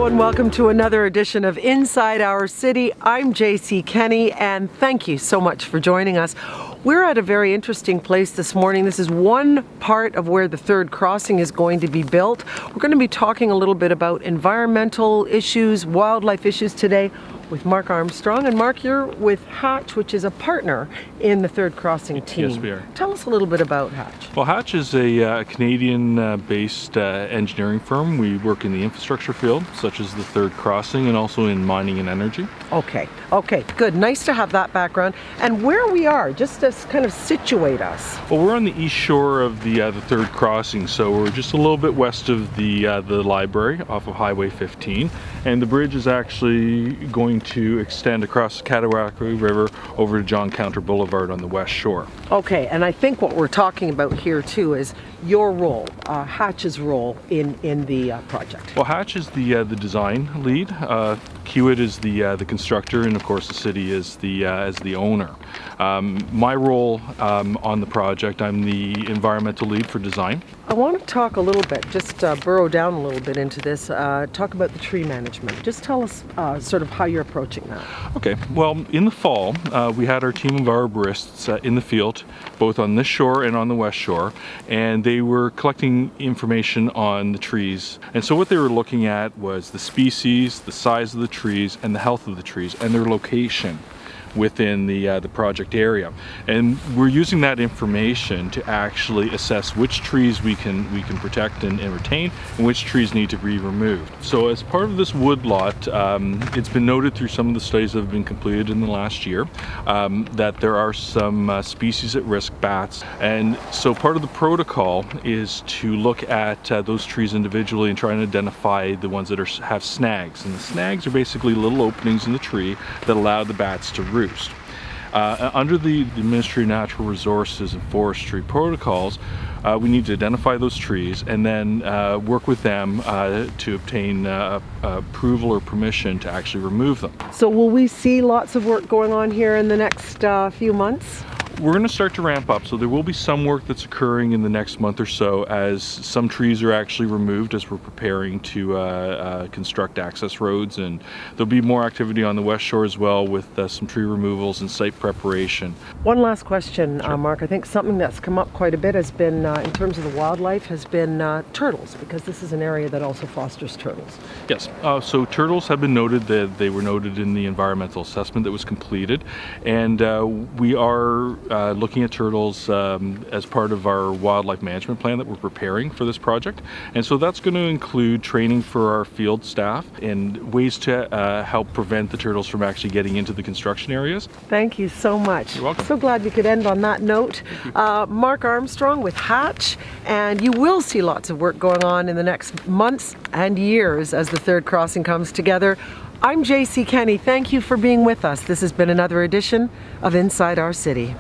Hello and welcome to another edition of Inside Our City. I'm JC Kenny and thank you so much for joining us. We're at a very interesting place this morning. This is one part of where the third crossing is going to be built. We're going to be talking a little bit about environmental issues, wildlife issues today with Mark Armstrong. And Mark, you're with Hatch, which is a partner in the third crossing team. Yes, we are. Tell us a little bit about Hatch. Well, Hatch is a Canadian-based engineering firm. We work in the infrastructure field, such as the third crossing, and also in mining and energy. Okay, good. Nice to have that background. And where we are, just to kind of situate us. Well, we're on the east shore of the third crossing, so we're just a little bit west of the library off of Highway 15, and the bridge is actually going to extend across the Cataraqui River over to John Counter Boulevard on the west shore. Okay, and I think what we're talking about here too is your role, Hatch's role in the project. Well, Hatch is the design lead. Kiewit is the constructor, and of course the city is the owner. My role on the project, I'm the environmental lead for design. I want to talk a little bit, just burrow down a little bit into this, talk about the tree management. Just tell us sort of how you're approaching that. Okay, well, in the fall, we had our team of arborists in the field, both on this shore and on the west shore, and they were collecting information on the trees. And so what they were looking at was the species, the size of the trees, and the health of the trees, and their location within the project area. And we're using that information to actually assess which trees we can protect and retain, and which trees need to be removed. So as part of this wood lot, it's been noted through some of the studies that have been completed in the last year that there are some species at risk, bats. And so part of the protocol is to look at those trees individually and try and identify the ones that have snags. And the snags are basically little openings in the tree that allow the bats to roost. Under the Ministry of Natural Resources and Forestry protocols, we need to identify those trees and then work with them to obtain approval or permission to actually remove them. So will we see lots of work going on here in the next few months? We're going to start to ramp up, so there will be some work that's occurring in the next month or so as some trees are actually removed as we're preparing to construct access roads, and there'll be more activity on the west shore as well with some tree removals and site preparation. One last question, Sure. Mark. I think something that's come up quite a bit has been, in terms of the wildlife, has been turtles, because this is an area that also fosters turtles. Yes, so turtles have been noted. That they were noted in the environmental assessment that was completed, and we are looking at turtles as part of our wildlife management plan that we're preparing for this project. And so that's going to include training for our field staff and ways to help prevent the turtles from actually getting into the construction areas. Thank you so much. You're welcome. So glad we could end on that note. Mark Armstrong with Hatch, and you will see lots of work going on in the next months and years as the third crossing comes together. I'm JC Kenny. Thank you for being with us. This has been another edition of Inside Our City.